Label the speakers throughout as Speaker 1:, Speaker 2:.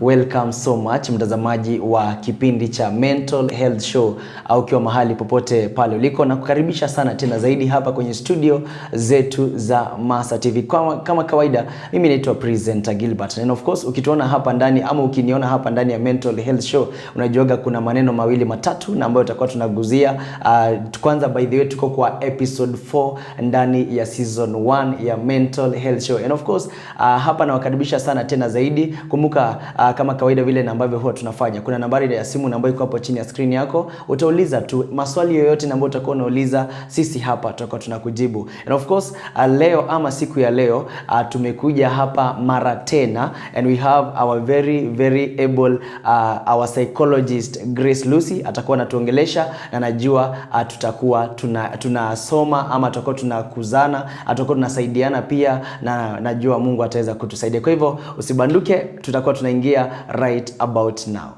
Speaker 1: Welcome so much mtazamaji wa kipindi cha Mental Health Show, au ukiwa mahali popote pale uliko, na kukaribisha sana tena zaidi hapa kwenye studio zetu za Masa TV. Kama kawaida, mimi naitwa presenter Gilbert, and of course ukituona hapa ndani ama ukiniona hapa ndani ya Mental Health Show, unajuaga kuna maneno mawili matatu na ambayo tutakuwa tunaguzia. Kwanza, by the way, tuko kwa episode 4 ndani ya season 1 ya Mental Health Show, and of course hapa nawakaribisha sana tena zaidi. Kumbuka kama kawaida vile na ambavyo huwa tunafanya, kuna nambari ya simu ambayo iko hapo chini ya screen yako. Utauliza tu maswali yoyote na ambayo utakuwa unauliza, sisi hapa tutakuwa tunakujibu. And of course leo ama siku ya leo tumekuja hapa mara tena, and we have our very able our psychologist Grace Lucy. Atakuwa anatuongelesha na najua tutakuwa tunasoma ama tutakuwa tunakuzana, tutakuwa tunasaidiana pia, na najua Mungu ataweza kutusaidia. Kwa hivyo usibanduke, tutakuwa tunaingia right about now.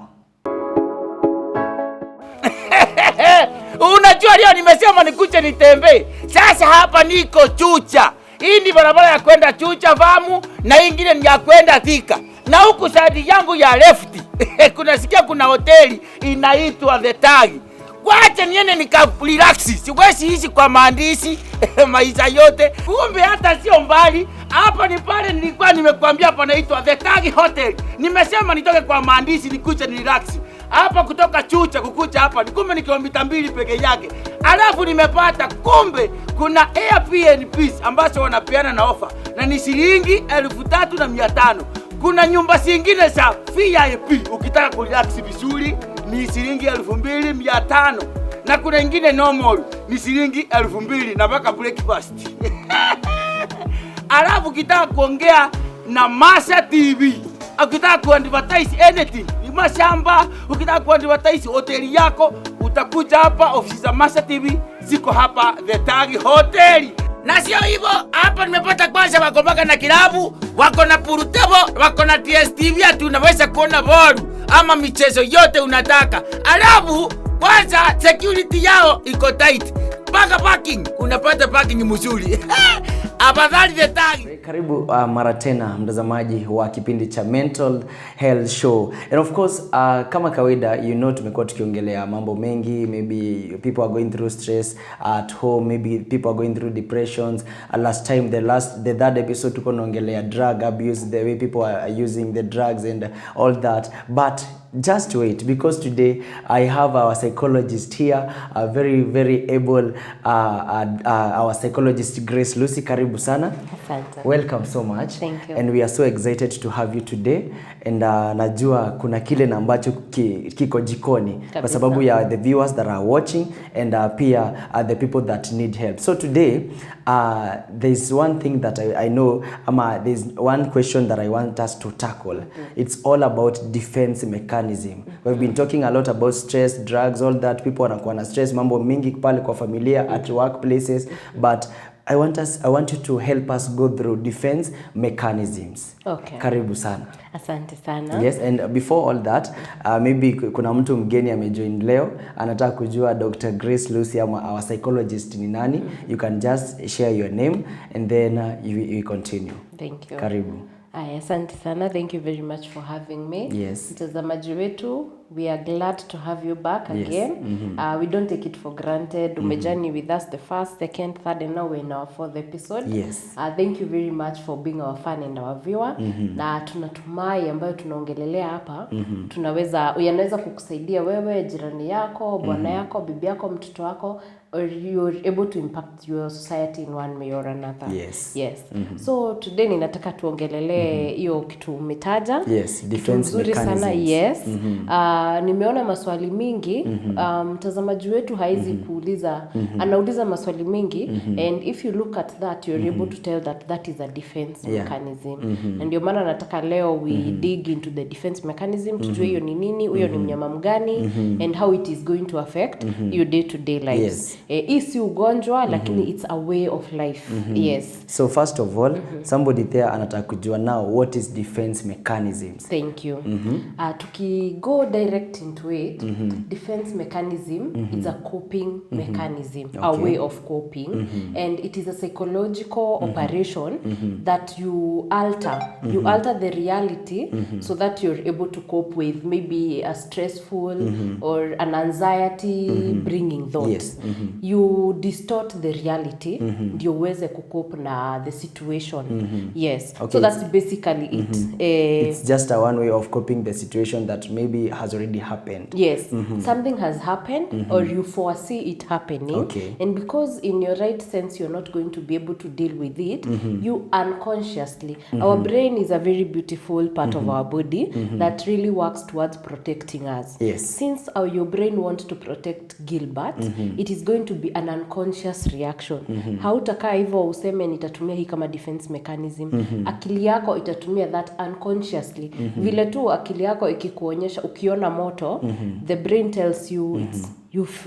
Speaker 2: Unajua leo nimesema nikuche nitembee. Sasa hapa niko Chucha. Hii ni barabara ya kwenda Chucha Famu, na hii nyingine ni ya kwenda Thika. Na huku side yangu ya left kunasikia kuna hoteli inaitwa The Tag. Wacha niende nikarelax. Siwezi ishi kwa maandishi maisha yote. Kumbe hata sio mbali. Hapa ni pale nilikuwa nimekuambia hapa naitwa The Tag Hotel. Nimesema nitoke kwa maandishi nikuche relax. Hapa kutoka Chucha kukucha hapa kumbe ni kilomita 2 peke yake. Alafu nimepata kumbe kuna Airbnb ambazo wanapeana na offer, na ni shilingi 3,500. Kuna nyumba zingine za VIP ukitaka kurelax vizuri ni shilingi 2,500, na kuna nyingine normal ni shilingi 2,000 na mpaka breakfast. Alafu ukitaka kuongea na Masa TV, ukitaka kuadvertise anything, mashamba, ukitaka kuadvertise hoteli yako, utakuja hapa. Ofisi za Masa TV ziko hapa The Tag Hotel. Na sio hivyo, hapa nimepata kwanza wako mpaka na kilabu, wako na purutebo, wako na DSTV, atu unaweza kuona ball ama michezo yote unataka. Alafu kwanza security yao iko tight. Paka parking, unapata parking mzuri. Afadhali The Tag.
Speaker 1: Karibu mara tena mtazamaji wa kipindi cha Mental Health Show. And of course kama kawaida, tumekuwa tukiongelea mambo mengi. Maybe people are going through stress at home, maybe people are going through depressions. Last time, the third episode, tuko naongelea drug abuse, the way people are using the drugs and all that. But just wait, because today I have our psychologist here, a very able our psychologist Grace Lucy. Karibu sana.
Speaker 3: Asante.
Speaker 1: Welcome so much.
Speaker 3: Thank you.
Speaker 1: And we are so excited to have you today. And najua kuna kile na ambacho kiko jikoni kwa sababu ya the viewers that are watching, and pia the people that need help. So today there's one thing that I know, there's one question that I want us to tackle. It's all about defense mechanism. We've been talking a lot about stress, drugs, all that. People wanakuwa na stress, mambo mingi pale kwa familia, at workplaces, but I want you to help us go through defense mechanisms.
Speaker 3: Okay.
Speaker 1: Karibu sana.
Speaker 3: Asante sana.
Speaker 1: Yes, and before all that, maybe kuna mtu mgeni amejoin leo, anataka kujua Dr. Grace Lucy ama our psychologist ni nani. You can just share your name and then you continue.
Speaker 3: Thank you.
Speaker 1: Karibu.
Speaker 3: Asante sana. Thank you very much for having me.
Speaker 1: Yes.
Speaker 3: Mtazamaji wetu, we are glad to have you back again. We don't take it for granted. Umejani with us the first, second, third, and now we're in our 4th episode.
Speaker 1: Yes.
Speaker 3: Thank you very much for being our fan and our viewer. Na tunatumai ambayo tunaongelelea hapa, yanaweza kukusaidia wewe, jirani yako, bwana yako, bibi yako, mtoto wako, or you're able to impact your society in one way or another.
Speaker 1: Yes.
Speaker 3: So today ninataka tuongelele hiyo kitu umetaja.
Speaker 1: Yes, defense mechanisms.
Speaker 3: Sana, yes. Nimeona maswali mingi. Mtazamaji wetu haizi kuuliza, anauliza maswali mingi, and if you look at that, you're able to tell that is a defense mechanism. And ndio maana nataka leo we dig into the defense mechanism, tujue hiyo ni nini, huyo ni mnyama mgani, and how it is going to affect your day-to-day lives. Hii si ugonjwa, lakini it's a way of life. Yes.
Speaker 1: So first of all, somebody there anataka kujua now what is defense mechanisms.
Speaker 3: Thank you. Tuki go direct into it, defense mechanism is a coping mechanism, a way of coping, and it is a psychological operation that you alter the reality so that you're able to cope with maybe a stressful or an anxiety bringing thought.
Speaker 1: Yes.
Speaker 3: You distort the reality ndio uweze kucope na the situation. Yes.
Speaker 1: Okay,
Speaker 3: so that's basically it.
Speaker 1: It's just a one way of coping the situation that maybe has already happened.
Speaker 3: Yes, something has happened or you foresee it happening.
Speaker 1: Okay.
Speaker 3: And because in your right sense you're not going to be able to deal with it, you unconsciously, our brain is a very beautiful part of our body that really works towards protecting us.
Speaker 1: Yes.
Speaker 3: Since your brain wants to protect Gilbert, it is going to be an unconscious reaction. Hautakaa hivyo useme nitatumia hii kama defense mechanism. Akili yako itatumia that unconsciously. Vile tu akili yako ikikuonyesha ukiona moto, the brain tells you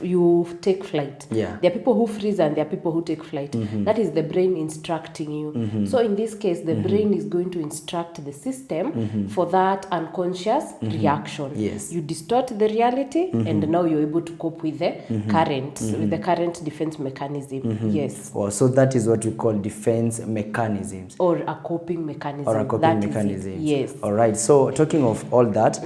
Speaker 3: you take flight.
Speaker 1: Yeah.
Speaker 3: There are people who freeze and there are people who take flight. That is the brain instructing you. So in this case, the brain is going to instruct the system for that unconscious reaction.
Speaker 1: Yes.
Speaker 3: You distort the reality and now you're able to cope with the current defense mechanism. Yes.
Speaker 1: Oh, so that is what we call defense mechanisms.
Speaker 3: Or a coping mechanism.
Speaker 1: Or a coping mechanism.
Speaker 3: Yes.
Speaker 1: All right. So talking of all that,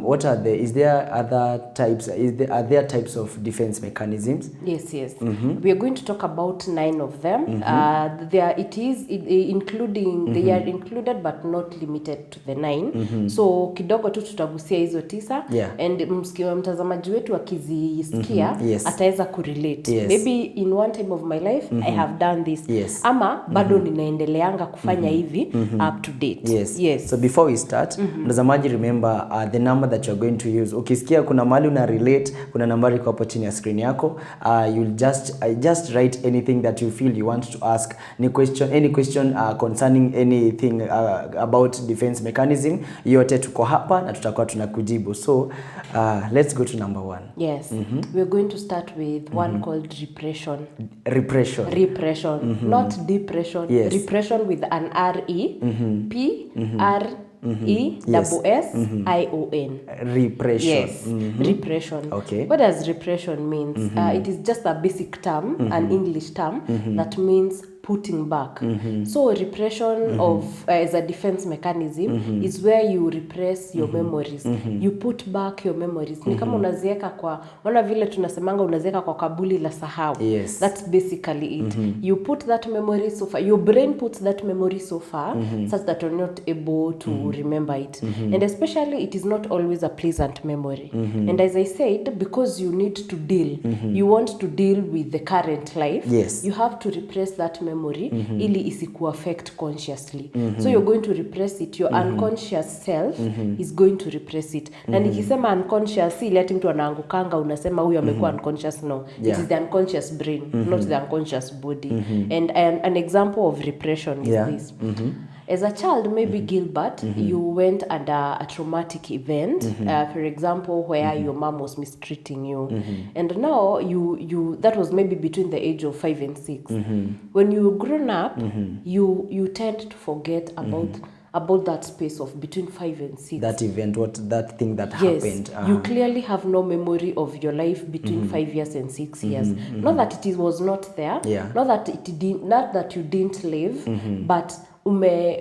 Speaker 1: what are is there other types? Are there types of defense mechanisms?
Speaker 3: Yes. We are going to talk about 9 of them. They are included but not limited to the 9. So kidogo tu tutagusia hizo 9.
Speaker 1: Yeah.
Speaker 3: And mtazamaji wetu akizisikia ataweza kurelate.
Speaker 1: Yes.
Speaker 3: Maybe in one time of my life I have done this.
Speaker 1: Yes.
Speaker 3: Ama bado ninaendeleanga kufanya hivi up to date.
Speaker 1: Yes. So before we start, mtazamaji, remember the number that you're going to use. Ukisikia kuna mahali una relate, kuna nambari kwa hapo chini ya screen yako. You'll just write anything that you feel you want to ask. Any question concerning anything about defense mechanism, yote tuko hapa na tutakuwa tunakujibu. So let's go to number 1.
Speaker 3: Yes. We're going to start with one called repression.
Speaker 1: Repression.
Speaker 3: Not depression.
Speaker 1: Yes.
Speaker 3: Repression with an R-E. P-R-E-S-S-I-O-N.
Speaker 1: Repression.
Speaker 3: Yes. Repression.
Speaker 1: Okay.
Speaker 3: What does repression means? It is just a basic term, an English term that means putting back. So repression as a defense mechanism is where you repress your memories. You put back your memories. Ni kama unazieka kwa, wana vile tunasemanga unazieka kwa kabuli la sahau.
Speaker 1: Yes.
Speaker 3: That's basically it. You put that memory so far, your brain puts that memory so far such that you're not able to remember it. And especially it is not always a pleasant memory. And as I said, because you need to deal, you want to deal with the current life,
Speaker 1: yes,
Speaker 3: you have to repress that memory ili isiku affect consciously. So you're going to repress it. Your unconscious self is going to repress it. Na nikisema unconscious, si leti mtu anaangukanga unasema huyu amekuwa unconscious. No, it is the unconscious brain, not the unconscious body. And an example of repression is this. As a child, maybe Gilbert, you went under a traumatic event, for example, where your mom was mistreating you. And now you that was maybe between the age of 5 and 6. When you grown up, you tend to forget about that space of between 5 and 6.
Speaker 1: That event, that thing that happened.
Speaker 3: You clearly have no memory of your life between 5 years and 6 years. Not that it was not there, not that you didn't live, but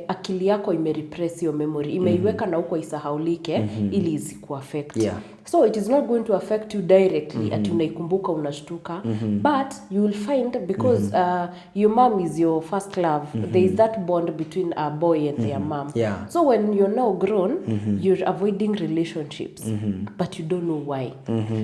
Speaker 3: akili yako imerepress your memory, imeiweka na huko isahaulike ili isiku affect. So it is not going to affect you directly ati unaikumbuka unashtuka, but you will find because your mom is your first love, there is that bond between a boy and their mom. So when you're now grown, you're avoiding relationships, but you don't know why.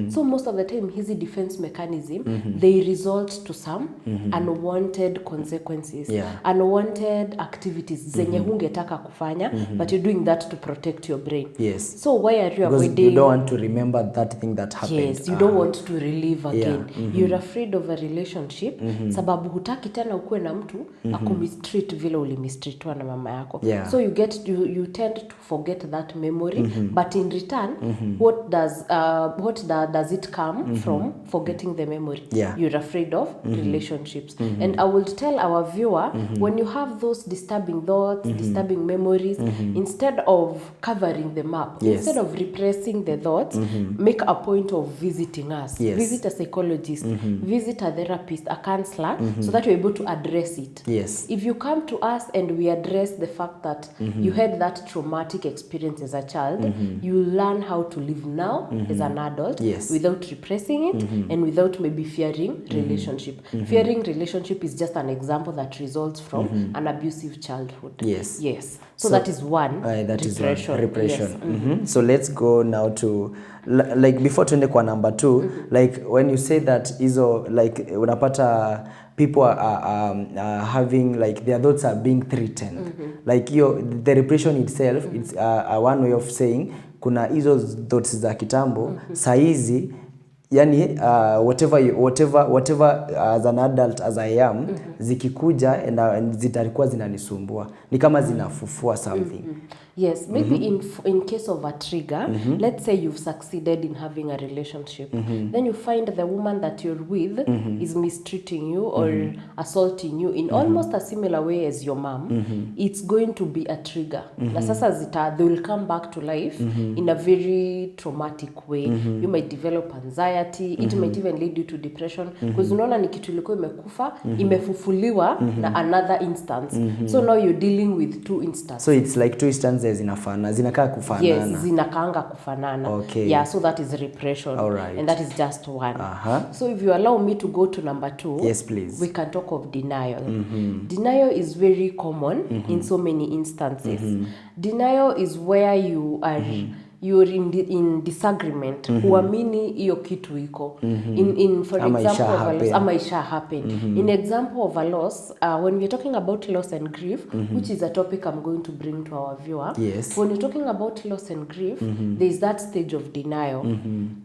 Speaker 3: So most of the time hizi defense mechanism, they result to some unwanted consequences, unwanted activities zenye hungetaka kufanya, but you're doing that to protect your brain. So why are you avoiding?
Speaker 1: Because you don't want to remember that thing that happened.
Speaker 3: Yes, you don't want to relive again. You're afraid of a relationship, sababu hutaki tena ukue na mtu akumistreat vile ulimistreatwa na mama yako. So you tend to forget that memory, but in return, what does it come from forgetting the memory? You're afraid of relationships. And I will tell our viewer, when you have those disturbing thoughts, disturbing memories, instead of covering them up, instead of repressing the thoughts, make a point of visiting us.
Speaker 1: Yes.
Speaker 3: Visit a psychologist, visit a therapist, a counselor, so that you're able to address it.
Speaker 1: Yes.
Speaker 3: If you come to us and we address the fact that you had that traumatic experience as a child, you learn how to live now as an adult,
Speaker 1: yes,
Speaker 3: without repressing it and without maybe fearing relationship. Fearing relationship is just an example that results from an abusive childhood.
Speaker 1: Yes.
Speaker 3: Yes. So that is one.
Speaker 1: That is one.
Speaker 3: Repression.
Speaker 1: Repression.
Speaker 3: Yes.
Speaker 1: So let's go now to like before tuende kwa number 2, like when you say that hizo like unapata people are having like their thoughts are being threatened. Like the repression itself, it's one way of saying kuna hizo thoughts za kitambo saizi, yani whatever as an adult as I am, zikikuja and zitalikuwa zinanisumbua, ni kama zinafufua something.
Speaker 3: Yes, maybe in case of a trigger, let's say you've succeeded in having a relationship, then you find the woman that you're with is mistreating you or assaulting you in almost a similar way as your mom. It's going to be a trigger. Na sasa they will come back to life in a very traumatic way. You might develop anxiety, it might even lead you to depression, because unaona ni kitu ilikuwa imekufa, imefufuliwa na another instance. So now you're dealing with two instances.
Speaker 1: So it's like two instances zinakaa kufanana.
Speaker 3: Yes, zinakaanga kufanana.
Speaker 1: Okay.
Speaker 3: Yeah, so that is repression.
Speaker 1: All right.
Speaker 3: And that is just one.
Speaker 1: Uh-huh.
Speaker 3: So if you allow me to go to number 2,
Speaker 1: yes, please.
Speaker 3: We can talk of denial. Denial is very common in so many instances. Denial is where you are you're in disagreement, huamini hiyo kitu iko. For example of a loss, ama isha happen. In example of a loss, when we're talking about loss and grief, which is a topic I'm going to bring to our viewer.
Speaker 1: Yes.
Speaker 3: When you're talking about loss and grief, there is that stage of denial.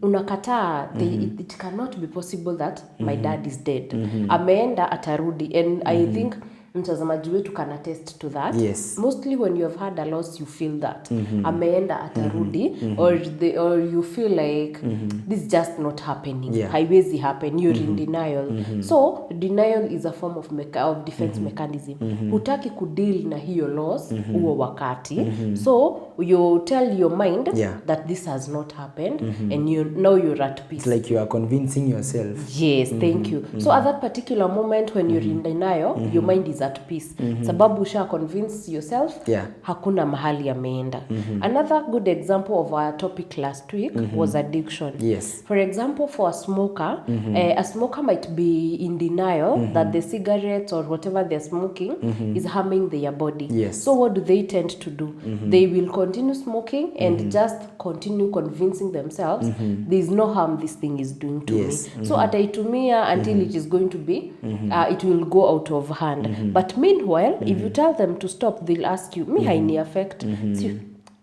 Speaker 3: Unakataa, it cannot be possible that my dad is dead. Ameenda atarudi, and I think mtazamaji wetu can attest to that.
Speaker 1: Yes.
Speaker 3: Mostly when you have had a loss, you feel that ameenda atarudi, or you feel like this is just not happening.
Speaker 1: Yeah.
Speaker 3: Haiwezi happen. You're in denial. So denial is a form of defense mechanism. Hutaki kudeal na hiyo loss huo wakati. So you tell your mind that this has not happened, and now you're at peace.
Speaker 1: It's like you are convincing yourself.
Speaker 3: Yes, thank you. So at that particular moment when you're in denial, your mind is at peace. Sababu usha convince yourself, hakuna mahali ameenda. Another good example of our topic last week was addiction.
Speaker 1: Yes.
Speaker 3: For example, for a smoker might be in denial that the cigarettes or whatever they're smoking is harming their body.
Speaker 1: Yes.
Speaker 3: So what do they tend to do? They will continue smoking and just continue convincing themselves there is no harm this thing is doing to me. So ataitumia until it is going to be, it will go out of hand. But meanwhile, if you tell them to stop, they'll ask you, me haini affect.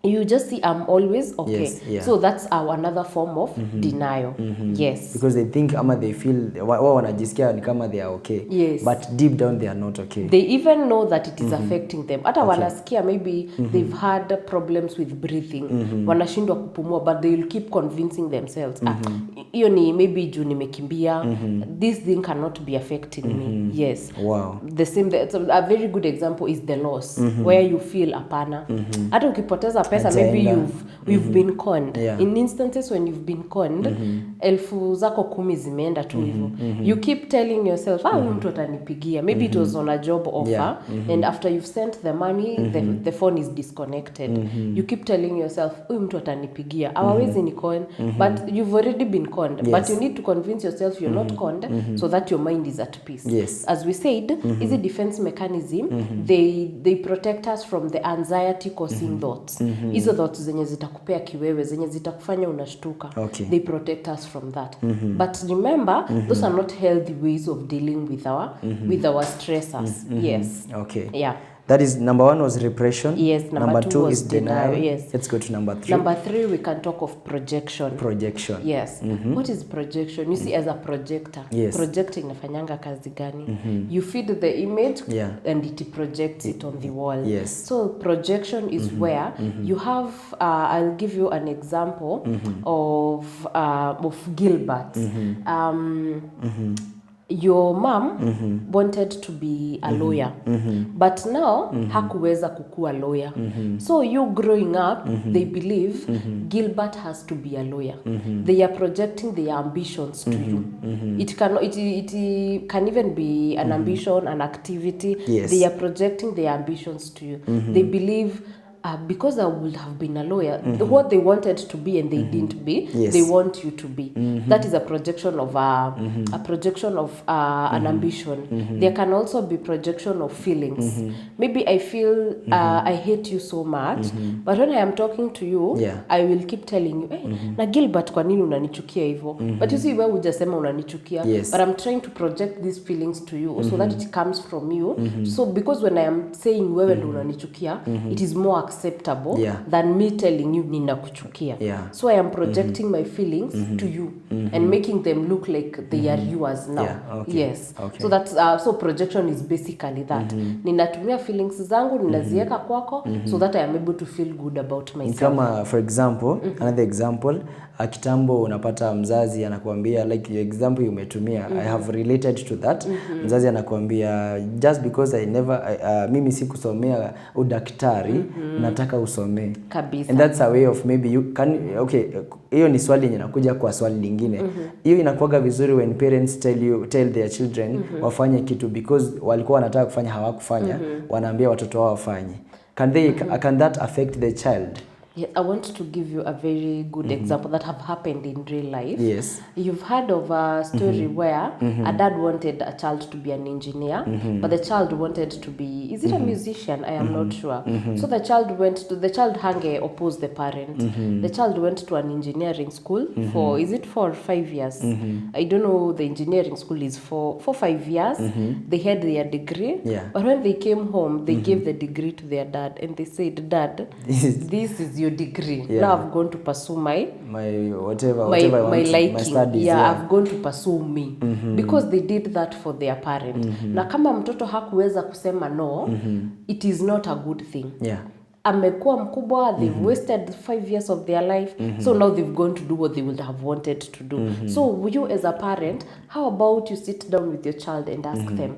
Speaker 3: So you just see I'm always okay.
Speaker 1: Yes, yeah.
Speaker 3: So that's another form of denial. Yes.
Speaker 1: Because they think they feel wao wanajisikia ni kama they are okay.
Speaker 3: Yes.
Speaker 1: But deep down they are not okay.
Speaker 3: They even know that it is affecting them. Hata wanasikia maybe they've had problems with breathing. Wanashindwa kupumua, but they will keep convincing themselves. Hiyo ni maybe juu nimekimbia. This thing cannot be affecting me. Yes.
Speaker 1: Wow.
Speaker 3: The same. So a very good example is the loss, where you feel apana. Hata ukipoteza pesa, maybe you've been conned.
Speaker 1: Yeah.
Speaker 3: In instances when you've been conned, elfu zako 10 zimeenda tu hivyo. You keep telling yourself, mtu atanipigia. Maybe it was on a job offer, and after you've sent the money, the phone is disconnected. You keep telling yourself, mtu atanipigia. Hawawezi ni con, but you've already been conned.
Speaker 1: Yes.
Speaker 3: But you need to convince yourself you're not conned, so that your mind is at peace.
Speaker 1: Yes.
Speaker 3: As we said, is a defense mechanism. They protect us from the anxiety causing thoughts. Hizo thoughts zenye zitakupea kiwewe, zenye zitakufanya unashtuka.
Speaker 1: Okay.
Speaker 3: They protect us from that. But remember, those are not healthy ways of dealing with our stressors. Yes.
Speaker 1: Okay.
Speaker 3: Yeah.
Speaker 1: That is, number 1 was repression.
Speaker 3: Yes, number 2
Speaker 1: is denial.
Speaker 3: Yes.
Speaker 1: Let's go to number 3.
Speaker 3: Number 3, we can talk of projection.
Speaker 1: Projection.
Speaker 3: Yes. What is projection? You see, as a projector,
Speaker 1: Yes.
Speaker 3: projecting inafanyanga kazi gani? You feed the image and it projects it on the wall.
Speaker 1: Yes.
Speaker 3: So projection is where you have, I'll give you an example of Gilbert. your mom wanted to be a lawyer, but now hakuweza kukua lawyer. So you growing up, they believe Gilbert has to be a lawyer. They are projecting their ambitions to you. It can even be an ambition, an activity.
Speaker 1: Yes.
Speaker 3: They are projecting their ambitions to you. They believe because I would have been a lawyer, what they wanted to be and they didn't be,
Speaker 1: Yes.
Speaker 3: they want you to be. That is a projection of an ambition. There can also be projection of feelings. Maybe I feel I hate you so much, but when I am talking to you, I will keep telling you, hey, na Gilbert, kwa nini unanichukia hivyo? But you see, wewe hujasema unanichukia,
Speaker 1: Yes.
Speaker 3: but I'm trying to project these feelings to you so that it comes from you. So because when I am saying wewe ndo unanichukia, it is more acceptable than me telling you ninakuchukia. So I am projecting my feelings to you and making them look like they are yours now. Yes. So that's so projection is basically that. Ninatumia feelings zangu ninaziweka kwako so that I am able to feel good about myself.
Speaker 1: Kama for example, another example, kitambo unapata mzazi anakuambia, like your example umetumia, I have related to that. Mzazi anakuambia just because I never mimi sikusomea udaktari, nataka usomee.
Speaker 3: Kabisa.
Speaker 1: And that's a way of maybe you can, okay, hiyo ni swali inakuja kwa swali lingine. Hiyo inakuwaga vizuri when parents tell their children wafanye kitu because walikuwa wanataka kufanya hawakufanya, wanaambia watoto wao wafanye. Can that affect the child?
Speaker 3: Yeah, I want to give you a very good example that have happened in real life.
Speaker 1: Yes.
Speaker 3: You've heard of a story where a dad wanted a child to be an engineer, but the child wanted to be, is it a musician? I am not sure. So the child opposed the parent. The child went to an engineering school for, is it 4 or 5 years? I don't know, the engineering school is for 5 years. They had their degree, but when they came home, they gave the degree to their dad and they said, Dad, this is your degree. Now I've gone to pursue my
Speaker 1: whatever I want,
Speaker 3: liking.
Speaker 1: my studies.
Speaker 3: I've gone to pursue me because they did that for their parent. Na kama mtoto hakuweza kusema no, it is not a good thing. Amekuwa mkubwa, they've wasted 5 years of their life, so now they've gone to do what they would have wanted to do. So you as a parent, how about you sit down with your child and ask them,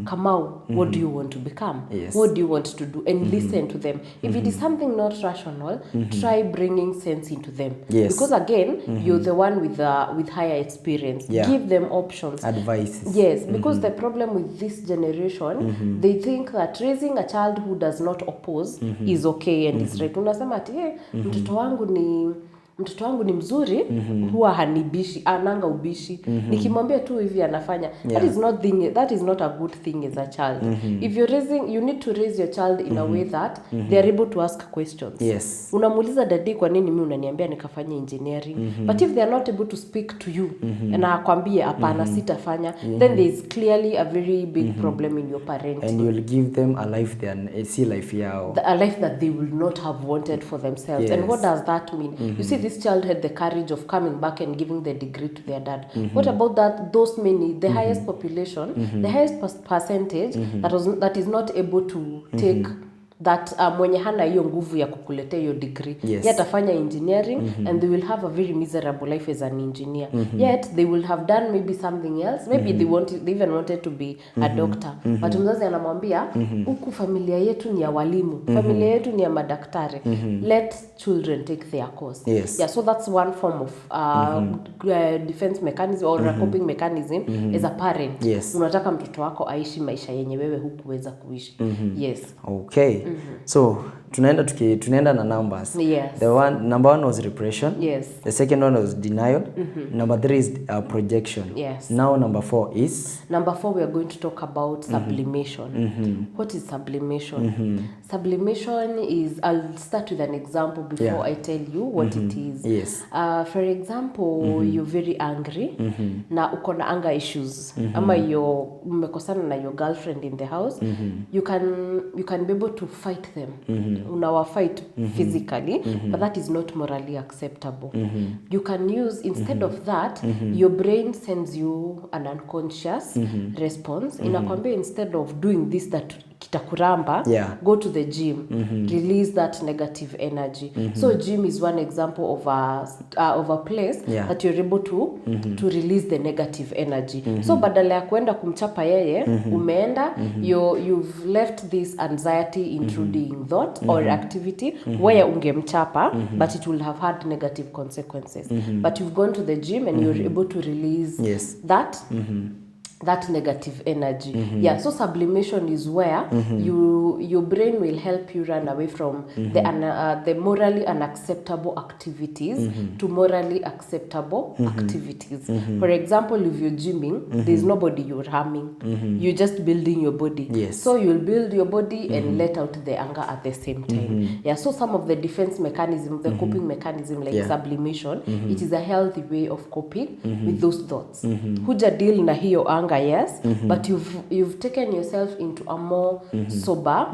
Speaker 3: Kamau, what do you want to become? What do you want to do? And listen to them. If it is something not rational, try bringing sense into them. Because again, you're the one with higher experience. Give them options.
Speaker 1: Advices.
Speaker 3: Yes, because the problem with this generation, they think that raising a child who does not oppose is okay and is right. Unasema ati mtoto wangu ni mzuri, huwa hanibishi, ananga ubishi. Nikimwambia tu hivi anafanya. That is not a good thing as a child. If you're raising, you need to raise your child in a way that they are able to ask questions. Unamuuliza dadi, kwa nini mimi unaniambia nikafanya engineering? But if they are not able to speak to you na akwambie hapana sitafanya, then there is clearly a very big problem in your parenting.
Speaker 1: And you'll give them a life life yao.
Speaker 3: A life that they will not have wanted for themselves. And what does that mean? You see, this child had the courage of coming back and giving the degree to their dad. What about those many, the highest population, the highest percentage that is not able to take that mwenye hana hiyo nguvu ya kukuletea hiyo degree. Yet afanya engineering and they will have a very miserable life as an engineer. Yet they will have done maybe something else. Maybe they even wanted to be a doctor. But mzazi anamwambia, huku familia yetu ni ya walimu. Familia yetu ni ya madaktari. Let children take their course. So that's one form of defense mechanism or coping mechanism as a parent. Unataka mtoto wako aishi maisha yenye wewe hukuweza kuishi.
Speaker 1: Okay. So tunaenda na numbers. Number 1 was repression. The second one was denial. Number 3 is projection. Now number 4 is? Number
Speaker 3: 4 we are going to talk about sublimation. What is sublimation? Sublimation is, I'll start with an example before I tell you what it is. For example, you're very angry na uko na anger issues. Ama mmekosana na your girlfriend in the house. You can be able to fight them. Unawa fight physically, but that is not morally acceptable. You can use, instead of that, your brain sends you an unconscious response. Inakwambia, instead of doing this that kitakuramba, go to the gym, release that negative energy. So gym is one example of a place that you're able to release the negative energy. So badala ya kuenda kumchapa yeye, umeenda, you've left this anxiety intruding thought or activity where ungemchapa, but it will have had negative consequences. But you've gone to the gym and you're able to release that negative energy. So sublimation is where your brain will help you run away from the morally unacceptable activities to morally acceptable activities. For example, if you're gymming, there's nobody you're harming. You're just building your body. So you'll build your body and let out the anger at the same time. So some of the defense mechanism, the coping mechanism like sublimation, it is a healthy way of coping with those thoughts. Huja deal na hiyo anger, yes, but you've taken yourself into a more sober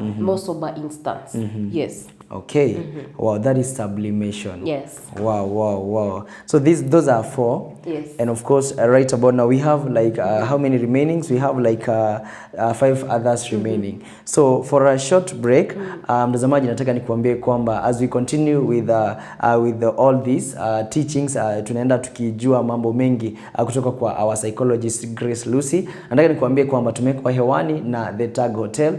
Speaker 3: instance. Yes.
Speaker 1: Okay. Wow, that is sublimation.
Speaker 3: Yes.
Speaker 1: Wow. So those are 4.
Speaker 3: Yes.
Speaker 1: And of course, right about now we have like how many remainings? We have like 5 others remaining. So for a short break, mtazamaji nataka nikuambie kwamba as we continue with all these teachings, tunaenda tukijua mambo mengi kutoka kwa our psychologist Grace Lucy. Nataka nikuambie kwamba tumekuwa hewani na The Tag Hotel.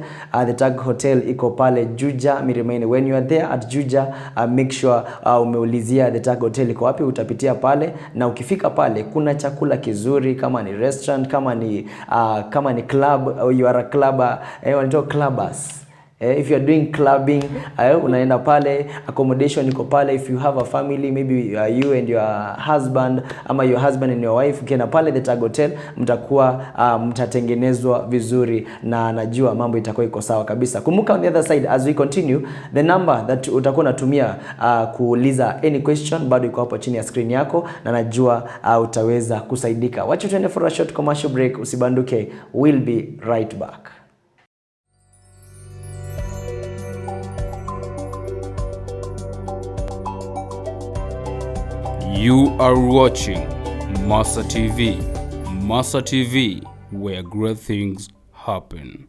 Speaker 1: The Tag Hotel iko pale Juja Miremaine. When you are there at Juja, make sure umeulizia The Tag Hotel iko wapi, utapitia pale, na ukifika pale kuna chakula kizuri, kama ni restaurant, kama ni club, you are a clubber, wanaitwa clubbers. If you are doing clubbing, unaenda pale, accommodation iko pale. If you have a family, maybe you and your husband, ama your husband and your wife, ukienda pale The Tag Hotel, mtakuwa mtatengenezwa vizuri, na najua mambo itakuwa iko sawa kabisa. Kumbuka on the other side, as we continue, the number that utakuwa unatumia kuuliza any question bado iko hapo chini ya screen yako, na najua utaweza kusaidika. Wacha tuende for a short commercial break, usibanduke. We'll be right back.
Speaker 4: You are watching Masa TV. Masa TV, where great things happen.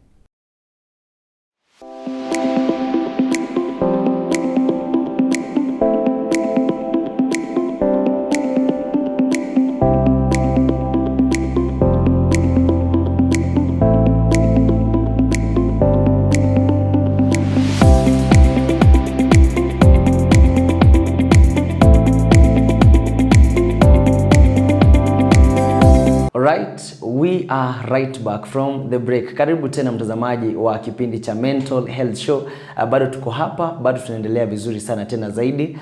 Speaker 1: Right, we are right back from the break. Karibu tena mtazamaji wa kipindi cha Mental Health Show. Bado tuko hapa, bado tunaendelea vizuri sana tena zaidi.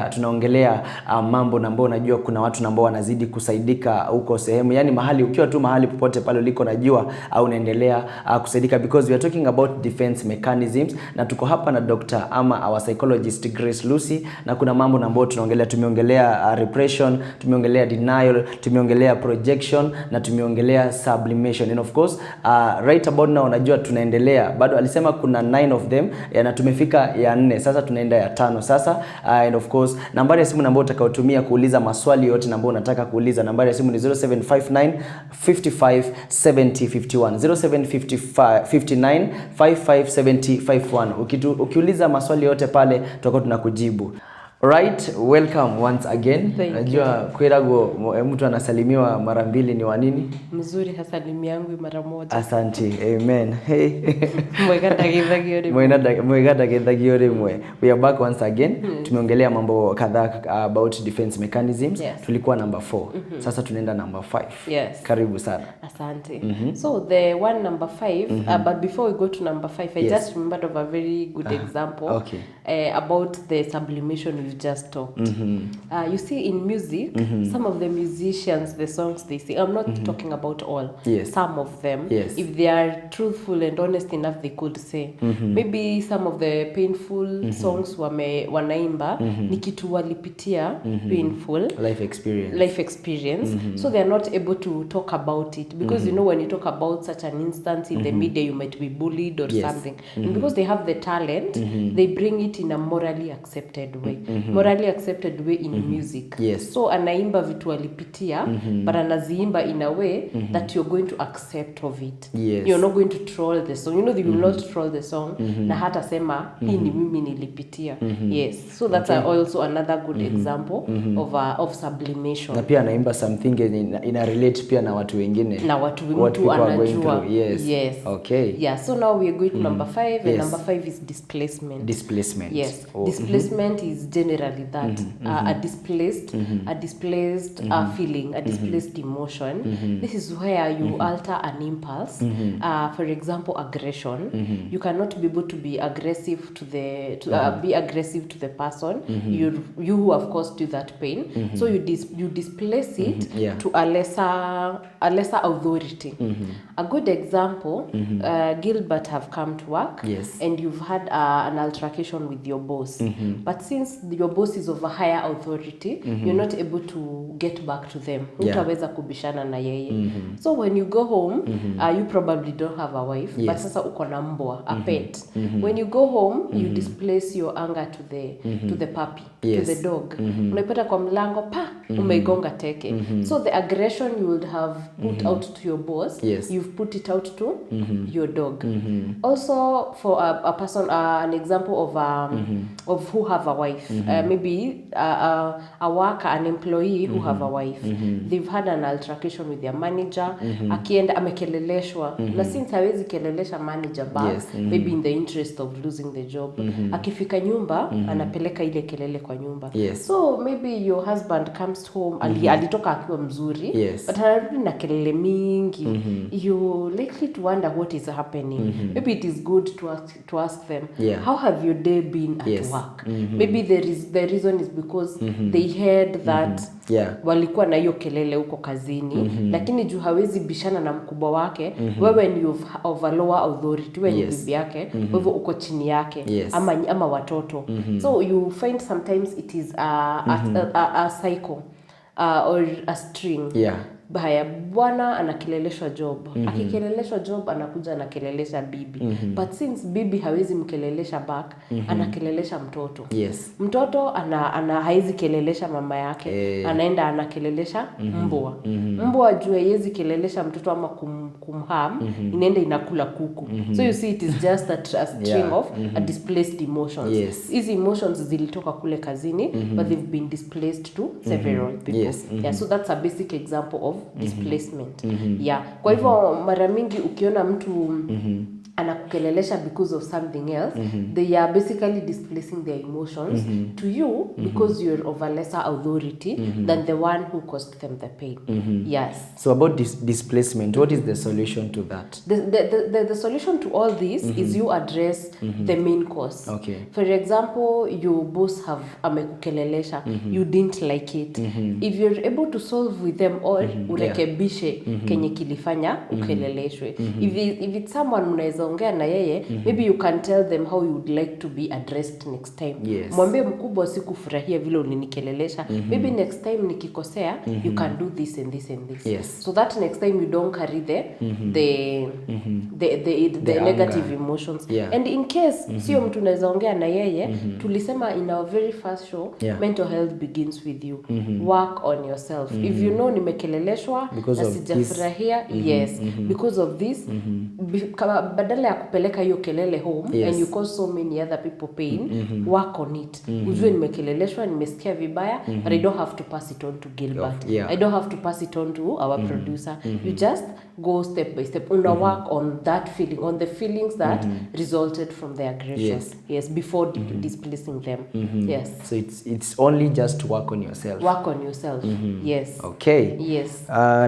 Speaker 1: Tunaongelea mambo ambao najua kuna watu ambao wanazidi kusaidika huko sehemu. Yani mahali ukiwa tu mahali popote pale uliko najua au unaendelea kusaidika, because we are talking about defense mechanisms, na tuko hapa na Dr. ama our psychologist Grace Lucy, na kuna mambo ambao tumeongelea repression, tumeongelea denial, tumeongelea projection, na tumeongelea sublimation. And of course, right about now unajua tunaendelea. Bado alisema kuna 9 of them, na tumefika ya 4. Sasa tunaenda ya 5 sasa. And of course, nambari ya simu ambayo utakayotumia kuuliza maswali yote ambayo unataka kuuliza, nambari ya simu ni 0759 55 70 51. 0759 55 70 51. Ukiuliza maswali yote pale tutakuwa tunakujibu. Right, welcome once again. Najua kwerago mtu anasalimiwa mara mbili ni wa nini?
Speaker 3: Mzuri hasalimi yangu mara moja.
Speaker 1: Asante. Amen. Hey.
Speaker 3: Mwegada
Speaker 1: gedhagio rimwe. We are back once again. Tumeongelea mambo kadhaa about defense mechanisms. Tulikuwa number 4. Sasa tunaenda number 5.
Speaker 3: Yes.
Speaker 1: Karibu sana.
Speaker 3: Asante. So the one number 5, but before we go to number 5, I just remembered of a very good example about the sublimation we've just talked. You see in music, some of the musicians, the songs they sing, I'm not talking about all, some of them, if they are truthful and honest enough, they could say, maybe some of the painful songs wanaimba, ni kitu walipitia, painful life experience, so they are not able to talk about it, because you know when you talk about such an instance in the media, you might be bullied or something, and because they have the talent, they bring it in a morally accepted way. morally accepted way in music.
Speaker 1: Yes.
Speaker 3: So anaimba vitu alipitia, but anaziimba in a way that you're going to accept of it.
Speaker 1: Yes.
Speaker 3: You're not going to troll the song. You know, they will not troll the song. Na hata sema, hii ni mimi nilipitia. Yes. So that's also another good example of sublimation.
Speaker 1: Na pia anaimba something ina relate pia na watu wengine.
Speaker 3: Na watu mtu anajua.
Speaker 1: Yes. Okay.
Speaker 3: Yeah, so now we are going to number 5, and number 5 is displacement.
Speaker 1: Displacement.
Speaker 3: Yes. Displacement is generally that a displaced feeling, a displaced emotion. This is where you alter an impulse. For example, aggression. You cannot be able to be aggressive to the person. You who have caused you that pain. So you displace it to a lesser authority. A good example, Gilbert have come to work, and you've had an altercation with your boss. But since your boss is of a higher authority, you're not able to get back to them. Utaweza kubishana na yeye. So when you go home, you probably don't have a wife, but sasa uko na mbwa, a pet. When you go home, you displace your anger to the puppy, to the dog. Unaipata kwa mlango, umeigonga teke. So the aggression you would have put out to your boss, you've put it out to your dog. Also, for a person, an example of who have a wife, maybe a worker, an employee who have a wife. They've had an altercation with their manager. Akienda amekeleleshwa, na since hawezi kelelesha manager back, maybe in the interest of losing the job. Akifika nyumba, anapeleka ile kelele kwa nyumba. So maybe your husband comes home, alitoka akiwa mzuri, but anarudi na kelele mingi. You likely to wonder what is happening. Maybe it is good to ask them, how have your day been at work? Maybe the reason is because they heard that walikuwa na hiyo kelele huko kazini, lakini juu hawezi bishana na mkubwa wake, wewe ni of a lower authority, wewe ni bibi yake, wewe uko chini yake, ama watoto. So you find sometimes it is a cycle or a string. Haya, bwana anakeleleshwa job. Akikeleleshwa job, anakuja anakelelesha bibi. But since bibi hawezi mkelelesha back, anakelelesha mtoto. Mtoto haizi kelelesha mama yake, anaenda anakelelesha mbwa. Mbwa juu haizi kelelesha mtoto ama kumharm, inaenda inakula kuku. So you see, it is just a string of a displaced emotions. Hizi emotions zilitoka kule kazini, but they've been displaced to several people. So that's a basic example of displacement. Kwa hivyo mara mingi ukiona mtu anakukelelesha because of something else, they are basically displacing their emotions to you because you're of a lesser authority than the one who caused them the pain. So
Speaker 1: about displacement, what is the solution to that?
Speaker 3: The solution to all this is you address the main cause. For example, your boss have amekukelelesha, you didn't like it. If you're able to solve with them or urekebishe kenye kilifanya ukeleleshwe. If it's someone mnaweza ongea na yeye, maybe you can tell them how you would like to be addressed next time. Mwambie mkubwa, sikufurahia vile ulinikelelesha. Maybe next time nikikosea, you can do this and this and this. So that next time you don't carry the negative emotions. And in case sio mtu unaweza ongea na yeye, tulisema in our very first show, mental health begins with you. Work on yourself. If you know nimekeleleshwa na sijafurahia, because of this, badala ya kupeleka hiyo kelele home and you cause so many other people pain, work on it. Ujue nimekeleleshwa, nimesikia vibaya, but I don't have to pass it on to Gilbert. I don't have to pass it on to our producer. You just go step by step. Una work on that feeling, on the feelings that resulted from the aggression. Before displacing them.
Speaker 1: So it's only just to work on yourself.
Speaker 3: Work on yourself.
Speaker 1: Okay.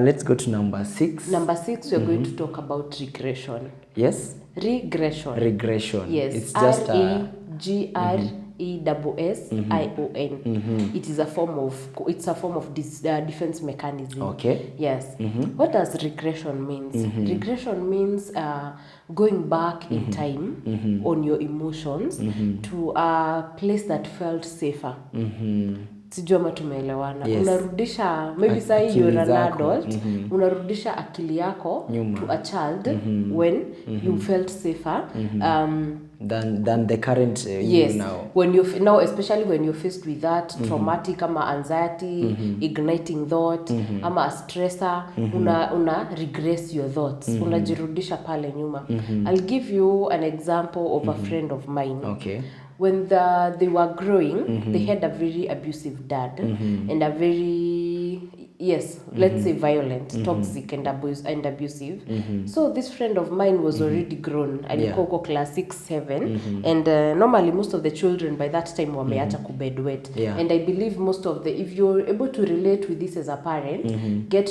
Speaker 1: Let's go to number 6.
Speaker 3: Number 6, we're going to talk about regression. Regression.
Speaker 1: It's just
Speaker 3: regression. It is a form of defense mechanism. What does regression means? Regression means going back in time on your emotions to a place that felt safer. Sijui ama tumeelewana.
Speaker 1: Yes.
Speaker 3: Unarudisha maybe say you're an
Speaker 1: zako.
Speaker 3: adult, unarudisha akili yako
Speaker 1: Nyuma.
Speaker 3: to a child when you felt safer
Speaker 1: than the current
Speaker 3: yes,
Speaker 1: you now.
Speaker 3: When you now, especially when you're faced with that traumatic ama anxiety, igniting thought ama a stressor, una regress your thoughts, unajirudisha pale nyuma. I'll give you an example of a friend of mine.
Speaker 1: Okay.
Speaker 3: When they were growing, they had a very abusive dad and a very, yes, let's say violent, toxic and abusive. So this friend of mine was already grown. Alikuwa uko class 6, 7 and normally most of the children by that time wameacha kubedwet. And I believe most of the, if you're able to relate with this as a parent, get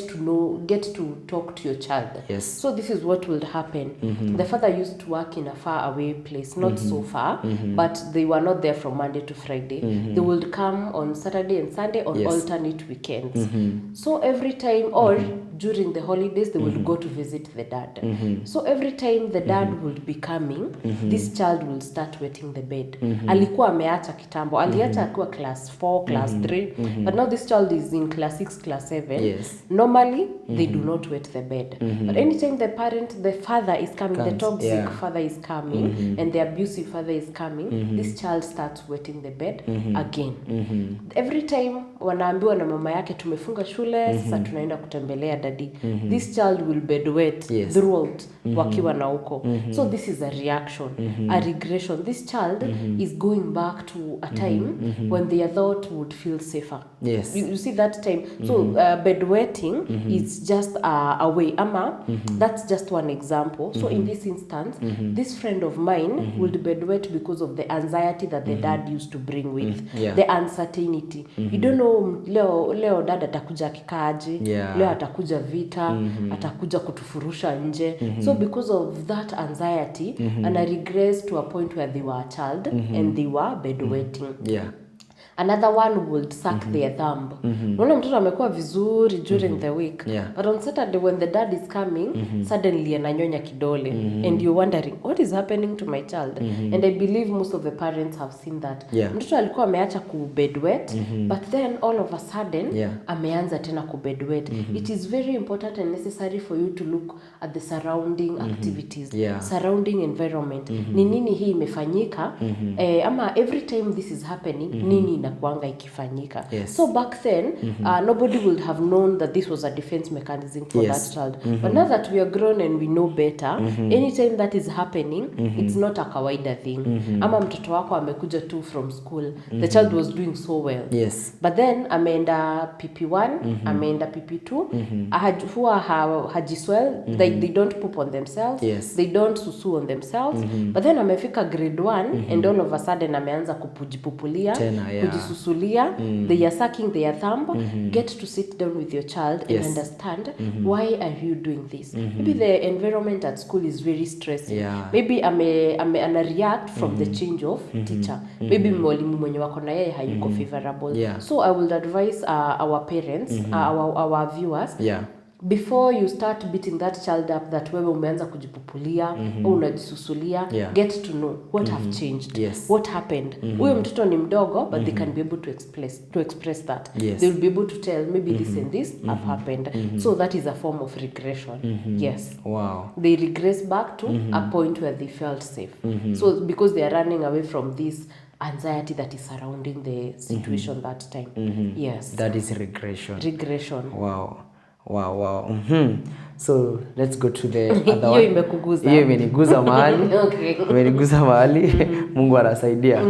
Speaker 3: to talk to your child.
Speaker 1: Yes.
Speaker 3: So this is what will happen. The father used to work in a far away place, not so far, but they were not there from Monday to Friday. They would come on Saturday and Sunday on alternate weekends. So every time, or during the holidays, they would go to visit the dad. So every time the dad would be coming, this child will start wetting the bed. Alikuwa ameacha kitambo. Aliacha akiwa class 4, class 3. But now this child is in class 6, class 7.
Speaker 1: Yes.
Speaker 3: Normally, they do not wet the bed. But anytime the father is coming, the toxic father is coming, and the abusive father is coming, this child starts wetting the bed again. Every time wanaambiwa na mama yake tumefunga shule, sasa tunaenda kutembelea daddy. This child will bedwet throughout wakiwa na uko. So this is a reaction, a regression. This child is going back to a time when their thought would feel safer.
Speaker 1: Yes.
Speaker 3: You see that time. So bedwetting is just a way. Ama, that's just one example. So in this instance, this friend of mine would bedwet because of the anxiety that the dad used to bring with. The uncertainty. You don't know, leo dad atakuja kikaje, leo atakuja vita, atakuja kutufurusha nje. So because of that anxiety, and I regress to a point where they were a child and they were bedwetting. Another one would suck their thumb. Unaona mtoto amekuwa vizuri during the week. But on Saturday when the dad is coming, suddenly ananyonya kidole. And you're wondering, what is happening to my child? And I believe most of the parents have seen that. Mtoto alikuwa ameacha kubedwet, but then all of a sudden, ameanza tena kubedwet. It is very important and necessary for you to look at the surrounding activities, surrounding environment. Ni nini hii imefanyika? Ama every time this is happening, nini inakuanga ikifanyika. So back then, nobody would have known that this was a defense mechanism for that child. But now that we are grown and we know better, anytime that is happening, it's not a kawaida thing. Ama mtoto wako amekuja tu from school, the child was doing so well. But then ameenda PP1, ameenda PP2, huwa hajiswell, they don't poop on themselves, they don't susu on themselves. But then amefika grade 1 and all of a sudden ameanza kupujipupulia, kujisusulia, they are sucking their thumb. Get to sit down with your child and understand why are you doing this. Maybe the environment at school is very stressing. Maybe ana react from the change of teacher. Maybe mwalimu mwenye wako na yeye hayuko favorable. So I will advise our parents, our viewers, before you start beating that child up that wewe umeanza kujipupulia au unajisusulia, get to know what have changed, what happened. Huyo mtoto ni mdogo, but they can be able to express that. They will be able to tell maybe this and this have happened. So that is a form of regression. They regress back to a point where they felt safe. So because they are running away from this anxiety that is surrounding the situation that time. That is regression. Wow.
Speaker 1: So let's go to the other one.
Speaker 3: Hiyo
Speaker 1: imeniguza mahali. Imeniguza mahali. Mungu anasaidia.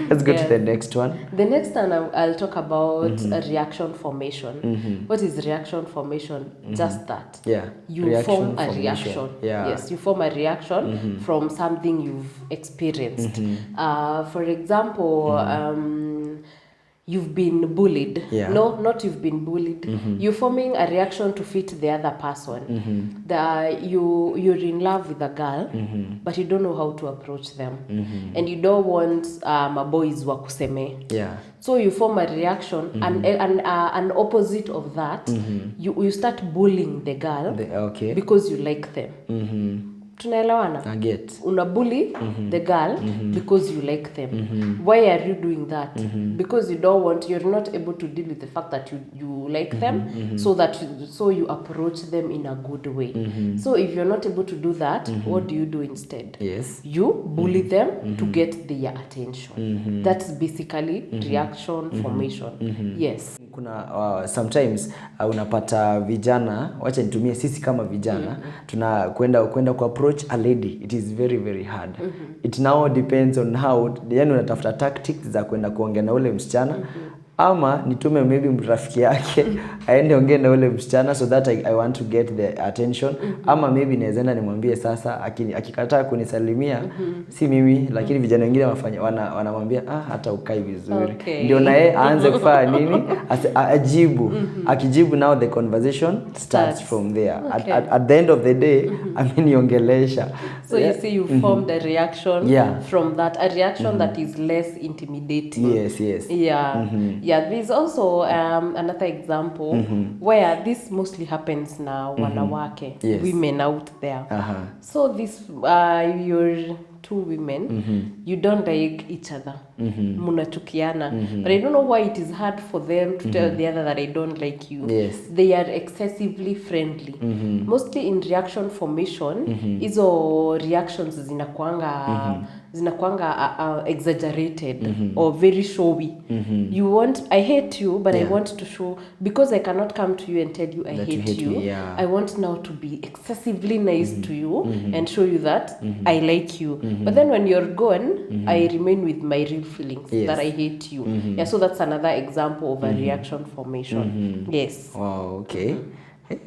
Speaker 1: Let's go to the next one.
Speaker 3: The next one I'll talk about reaction formation. What is reaction formation? Just that. You form a reaction. Yes, you form a reaction from something you've experienced. For example, you've been bullied. No, not you've been bullied. You're forming a reaction to fit the other person. You're in love with a girl, but you don't know how to approach them. And you don't want boys wakuseme. So you form a reaction, an opposite of that. You start bullying the girl because you like them. Tunaelewana?
Speaker 1: I get.
Speaker 3: Una bully the girl because you like them. Why are you doing that? Because you don't want, you're not able to deal with the fact that you like them, so you approach them in a good way. So if you're not able to do that, what do you do instead?
Speaker 1: Yes.
Speaker 3: You bully them to get their attention. That's basically reaction formation. Yes.
Speaker 1: Kuna sometimes unapata vijana, wacha nitumie sisi kama vijana, tunakwenda ku approach a lady. It is very very hard. It now depends on how, yani unatafuta tactics za kwenda kuongea na ule msichana, ama nitume maybe rafiki yake aende ongee na ule msichana so that I want to get the attention, ama maybe nawezaenda nimwambie sasa, akikataa kunisalimia si mimi, lakini vijana wengine wanamwambia hata ukai vizuri, ndio na yeye aanze kufanya nini, ajibu. Akijibu, now the conversation starts from there. At the end of the day ameniongelesha.
Speaker 3: So you see, you formed a reaction from that, a reaction that is less intimidating.
Speaker 1: Yes.
Speaker 3: Yeah, there's also another example where this mostly happens now, wanawake, women out there. So this, you're two women, you don't like each other, munachukiana, but I don't know why it is hard for them to tell the other that I don't like you. They are excessively friendly. Mostly in reaction formation, hizo reactions zinakuanga exaggerated or very showy. You want, I hate you, but I want to show, because I cannot come to you and tell you I hate you. I want now to be excessively nice to you and show you that I like you. But then when you're gone, I remain with my real feelings that I hate you. Yeah, so that's another example of a reaction formation. Yes.
Speaker 1: Wow, okay.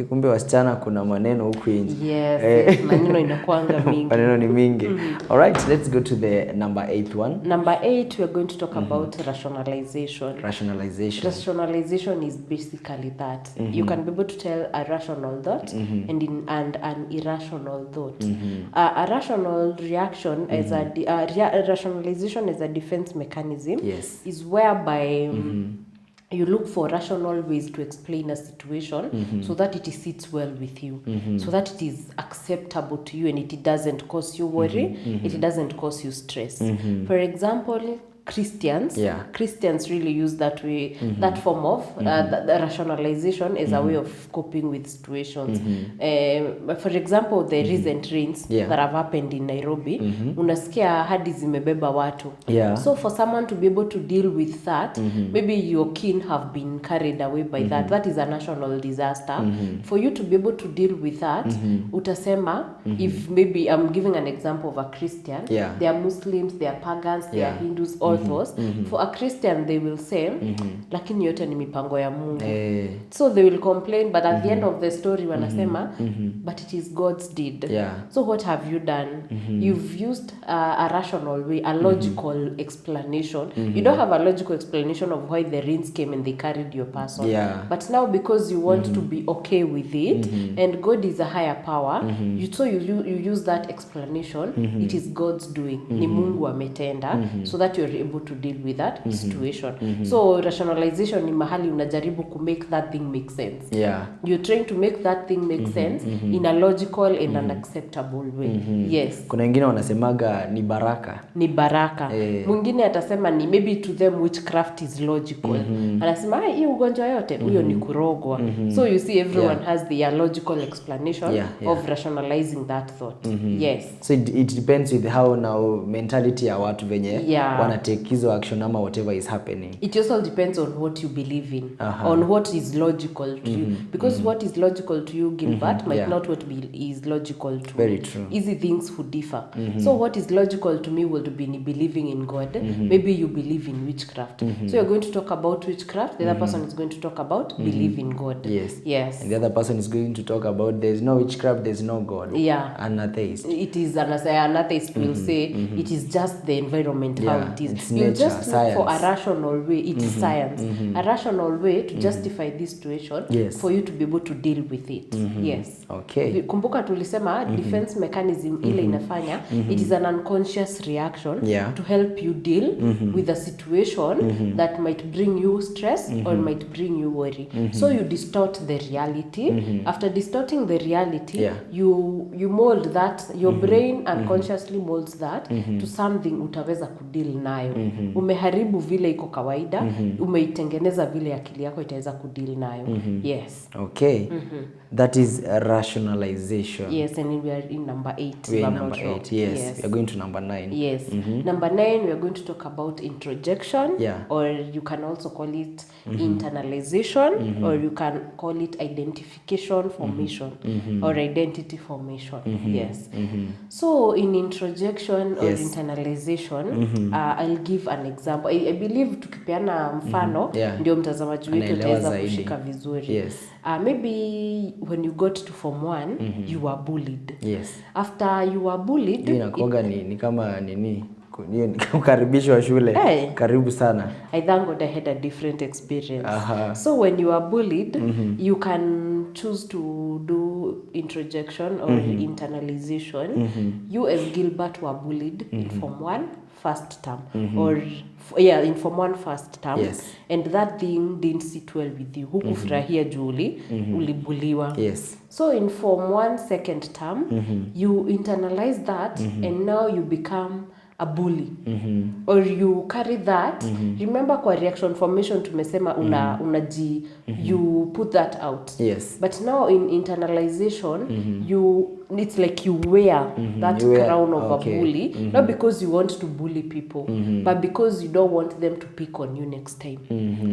Speaker 1: Kumbe wasichana kuna maneno huku nje.
Speaker 3: Yes, maneno inakuanga mingi.
Speaker 1: Maneno ni mingi. All right, let's go to the number 8 one.
Speaker 3: Number 8, we are going to talk about rationalization. Rationalization is basically that. You can be able to tell a rational thought and an irrational thought. A rational reaction as rationalization as a defense mechanism is whereby you look for rational ways to explain a situation so that it sits well with you, so that it is acceptable to you and it doesn't cause you worry, it doesn't cause you stress. For example, Christians really use that way, that form of the rationalization as a way of coping with situations. For example, the recent rains that have happened in Nairobi, unasikia hadi zimebeba watu. So for someone to be able to deal with that, maybe your kin have been carried away by that. That is a national disaster. For you to be able to deal with that, utasema, if maybe I'm giving an example of a Christian, they are Muslims, they are pagans, they are Hindus, all those. For a Christian, they will say, lakini yote ni mipango ya Mungu. So they will complain, but at the end of the story wanasema, but it is God's deed. So what have you done? You've used a rational way, a logical explanation. You don't have a logical explanation of why the rains came and they carried your person. But now because you want to be okay with it, and God is a higher power, you use that explanation, it is God's doing. Ni Mungu ametenda, so that you're able to deal with that situation. So rationalization ni mahali unajaribu to make that thing make sense. You're trying to make that thing make sense in a logical and an acceptable way. Yes.
Speaker 1: Kuna wengine wanasemaga ni baraka.
Speaker 3: Ni baraka. Mwingine atasema ni, maybe to them witchcraft is logical. Anasema hii ugonjwa yote huyo ni kurogwa. So you see everyone has their logical explanation of rationalizing that thought. Yes.
Speaker 1: So it depends with how now mentality ya watu venye wanatake hizo action ama whatever is happening.
Speaker 3: It also depends on what you believe in, on what is logical to you. Because what is logical to you, Gilbert, might not what is logical to
Speaker 1: Very
Speaker 3: me.
Speaker 1: true.
Speaker 3: Easy things would differ. So what is logical to me will be believing in God. Maybe you believe in witchcraft. So you're going to talk about witchcraft, the other person is going to talk about believe in God. Yes.
Speaker 1: And the other person is going to talk about there's no witchcraft, there's no God.
Speaker 3: An atheist. It is an atheist will say it is just the environment how it is.
Speaker 1: It's
Speaker 3: You
Speaker 1: nature,
Speaker 3: just look for a
Speaker 1: science.
Speaker 3: rational way. It's science. A rational way to justify this situation
Speaker 1: Yes.
Speaker 3: for you to be able to deal with it. Yes.
Speaker 1: Okay.
Speaker 3: Kumbuka tulisema defense mechanism ile inafanya it is an unconscious reaction to help you deal with a situation that might bring you stress or might bring you worry. So you distort the reality. After distorting the reality, you mold that, your brain unconsciously molds that to something utaweza kudeal nayo. Umeharibu vile iko kawaida, umeitengeneza vile akili yako itaweza kudeal nayo. Yes.
Speaker 1: Okay. That is a rationalization.
Speaker 3: Yes, and we are in number 8.
Speaker 1: We are in number 8, yes. We are going to number 9.
Speaker 3: Yes. Number 9, we are going to talk about introjection,
Speaker 1: Yeah.
Speaker 3: or you can also call it internalization, or you can call it identification formation, or identity formation. Yes. So in introjection or internalization, I'll give an example. I believe tukipeana mfano ndio mtazamaji wetu ataweza kushika vizuri.
Speaker 1: Yes.
Speaker 3: Maybe when you got to form 1, you were bullied.
Speaker 1: Yes.
Speaker 3: After you were bullied,
Speaker 1: inakuanga ni kama nini? Kukaribishwa shule. Karibu sana.
Speaker 3: I thank God I had a different experience. So when you are bullied, you can choose to do introjection or internalization. You as Gilbert were bullied in Form 1 first term, or in Form 1 first term, and that thing didn't sit well with you. Hukufurahia juli, ulibuliwa.
Speaker 1: Yes.
Speaker 3: So in Form 1 second term, you internalize that, and now you become a bully, or you carry that. Remember kwa reaction formation tumesema unaji you put that out.
Speaker 1: Yes.
Speaker 3: But now in internalization, it's like you wear that crown of a bully, not because you want to bully people, but because you don't want them to pick on you next time.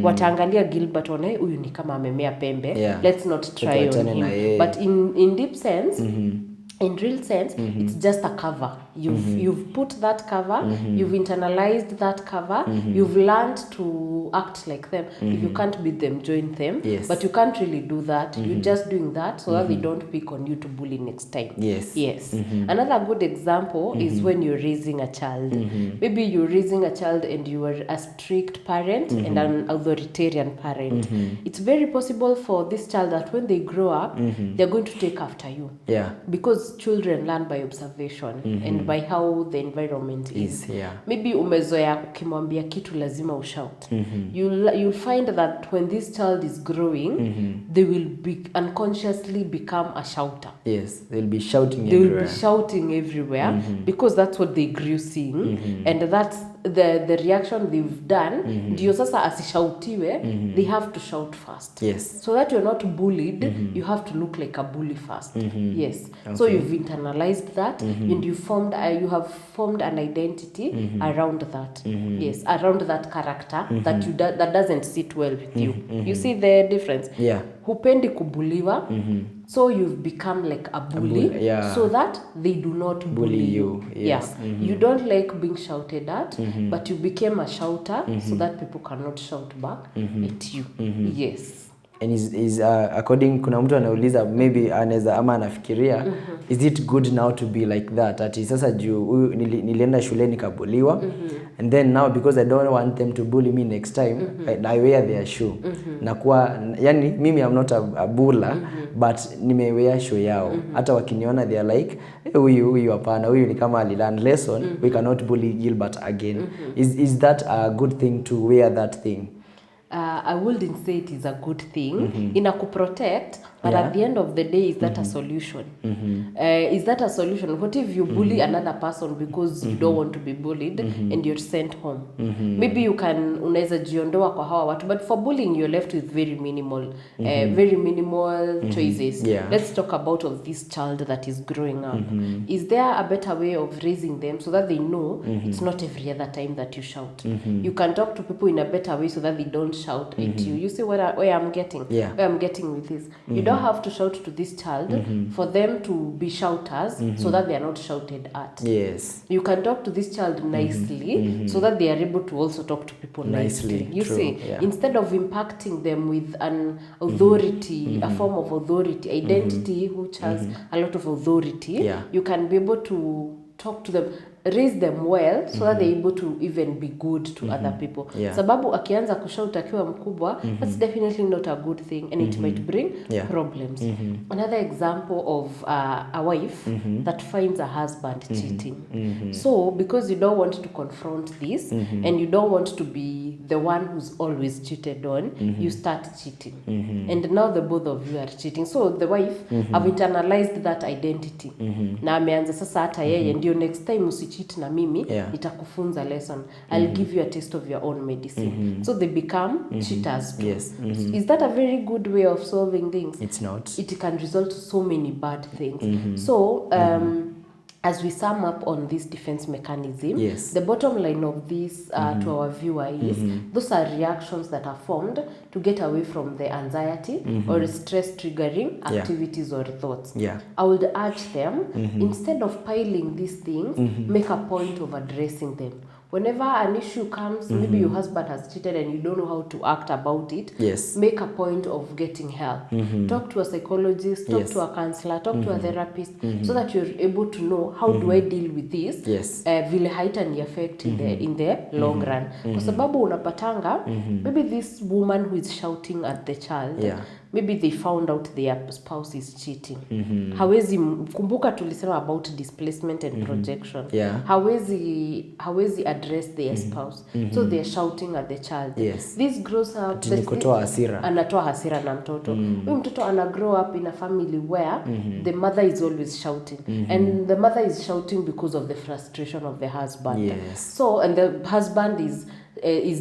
Speaker 3: Wataangalia Gilbert one huyu ni kama amemea pembe, let's not try on him. But in deep sense, in real sense, it's just a cover. You've put that cover, you've internalized that cover, you've learned to act like them. If you can't beat them, join them.
Speaker 1: Yes.
Speaker 3: But you can't really do that. You're just doing that so that they don't pick on you to bully next time.
Speaker 1: Yes.
Speaker 3: Yes. Another good example is when you're raising a child. Maybe you're raising a child and you are a strict parent and an authoritarian parent. It's very possible for this child that when they grow up, they're going to take after you.
Speaker 1: Yeah.
Speaker 3: Because children learn by observation and by how the environment is. Maybe umezoea ukimwambia kitu lazima ushout. You'll find that when this child is growing, they will unconsciously become a shouter.
Speaker 1: Yes, they'll be shouting
Speaker 3: everywhere. They will be shouting everywhere because that's what they grew seeing, and that's the reaction they've done. Ndio sasa asishautiwe, they have to shout first.
Speaker 1: Yes.
Speaker 3: So that you're not bullied, you have to look like a bully first. Yes. Okay. So you've internalized that, and you have formed an identity around that. Yes, around that character that doesn't sit well with you. You see the difference?
Speaker 1: Yeah.
Speaker 3: Hupendi kubuliwa, so you've become like a bully, so that they do not bully you. Yes. You don't like being shouted at, but you became a shouter so that people cannot shout back at you. Yes.
Speaker 1: And is according, kuna mtu anauliza maybe anaweza ama anafikiria is it good now to be like that, ati sasa juu nilienda shule nikabuliwa and then now because I don't want them to bully me next time, I wear their shoe. Na kwa yani mimi I'm not a buller, but nimewear shoe yao. Hata wakiniona they are like huyu hapana, huyu ni kama alilearn lesson, we cannot bully Gilbert again. Is that a good thing to wear that thing?
Speaker 3: I wouldn't say it is a good thing. Inakuprotect, but at the end of the day, is that a solution? Is that a solution? What if you bully another person because you don't want to be bullied and you're sent home? Maybe you can unaweza jiondoa kwa hawa watu, but for bullying you're left with very minimal choices. Let's talk about of this child that is growing up. Is there a better way of raising them so that they know it's not every other time that you shout? You can talk to people in a better way so that they don't shout at you. You see where I'm getting? Where I'm getting with this. You don't have to shout to this child for them to be shouters so that they are not shouted at.
Speaker 1: Yes.
Speaker 3: You can talk to this child nicely so that they are able to also talk to people nicely. You see, instead of impacting them with an authority, a form of authority, identity which has a lot of authority, you can be able to talk to them, raise them well so that they're able to even be good to other people. Sababu akianza kushout akiwa mkubwa, that's definitely not a good thing, and it might bring problems. Another example of a wife that finds a husband cheating. So because you don't want to confront this and you don't want to be the one who's always cheated on, you start cheating. And now the both of you are cheating. So the wife have internalized that identity. Na ameanza sasa hata yeye ndio next time usicheat na mimi nitakufunza lesson. I'll give you a taste of your own medicine. So they become cheaters too. Is that a very good way of solving things?
Speaker 1: It's not.
Speaker 3: It can result to so many bad things. So as we sum up on this defense mechanism, the bottom line of this to our viewer is those are reactions that are formed to get away from the anxiety or stress triggering activities or thoughts. I would urge them, instead of piling these things, make a point of addressing them. Whenever an issue comes, maybe your husband has cheated and you don't know how to act about it, make a point of getting help. Talk to a psychologist, talk to a counselor, talk to a therapist, so that you're able to know how do I deal with this, vile haitani affect in the long run. Kwa sababu unapatanga, maybe this woman who is shouting at the child, maybe they found out their spouse is cheating. Hawezi, kumbuka tulisema about displacement and projection. Hawezi address their spouse. So they are shouting at the child. This grows up, anatoa hasira na mtoto. Huyu mtoto ana grow up in a family where the mother is always shouting. And the mother is shouting because of the frustration of the husband. So, and the husband is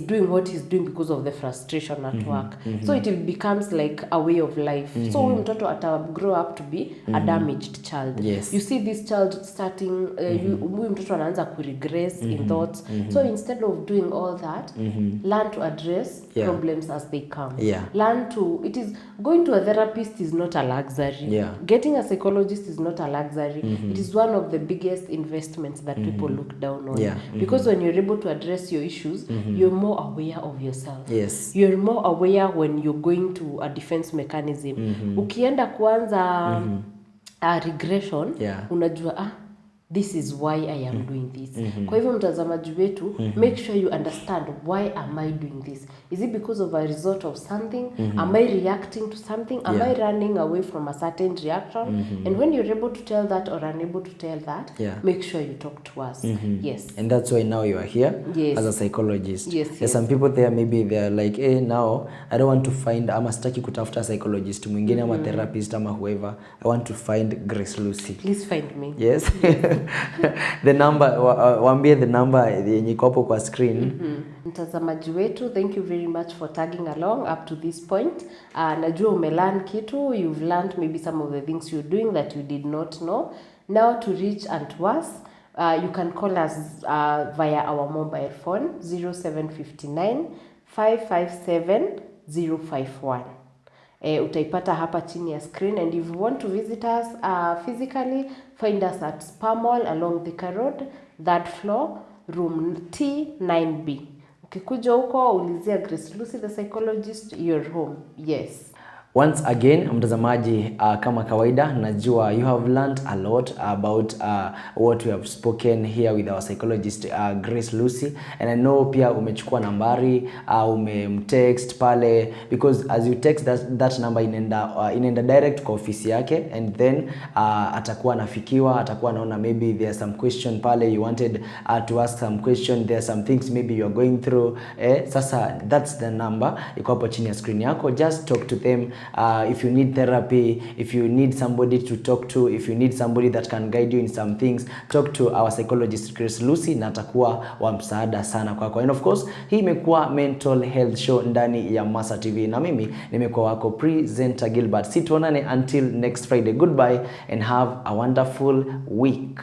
Speaker 3: doing what he's doing because of the frustration at work. So it becomes like a way of life. So huyu mtoto ata grow up to be a damaged child. You see this child starting, huyu mtoto anaanza kuregress in thoughts. So instead of doing all that, learn to address problems as they come. Learn to, going to a therapist is not a luxury. Getting a psychologist is not a luxury. It is one of the biggest investments that people look down on. Because when you're able to address your issues, you're more aware of yourself. You're more aware when you're going to a defense mechanism. Ukienda kuanza regression, unajua this is why I am doing this. Kwa hivyo mtazamaji wetu, make sure you understand, why am I doing this? Is it because of a result of something? Am I reacting to something? Am I running away from a certain reaction? And when you're able to tell that or unable to tell that, make sure you talk to us.
Speaker 1: And that's why now you are here as a psychologist. There's some people there, maybe they're like, now I don't want to find, ama sitaki kutafuta psychologist mwingine ama therapist ama whoever. I want to find Grace Lucy.
Speaker 3: Please find me.
Speaker 1: The number, waambie the number yenye iko hapo kwa screen.
Speaker 3: Mtazamaji wetu, thank you very much for tagging along up to this point. Najua umelearn kitu, you've learned maybe some of the things you're doing that you did not know. Now to reach and to us, you can call us via our mobile phone 0759 557 051. Utaipata hapa chini ya screen, and if you want to visit us physically, find us at Spamall along Thika Road, 3rd floor, room T9B. Ukikuja huko ulizia Grace Lucy the psychologist, you're home.
Speaker 1: Once again, mtazamaji, kama kawaida, najua you have learned a lot about what we have spoken here with our psychologist Grace Lucy, and I know pia umechukua nambari, umemtext pale, because as you text that number inaenda direct kwa ofisi yake, and then atakuwa nafikiwa, atakuwa naona maybe there's some question pale you wanted to ask some question, there's some things maybe you are going through. Sasa that's the number iko hapo chini ya screen yako. Just talk to them. If you need therapy, if you need somebody to talk to, if you need somebody that can guide you in some things, talk to our psychologist Grace Lucy, na atakuwa wa msaada sana kwako. And of course, hii imekuwa mental health show ndani ya Masa TV, na mimi nimekuwa wako presenter Gilbert. Situonane until next Friday. Goodbye and have a wonderful week.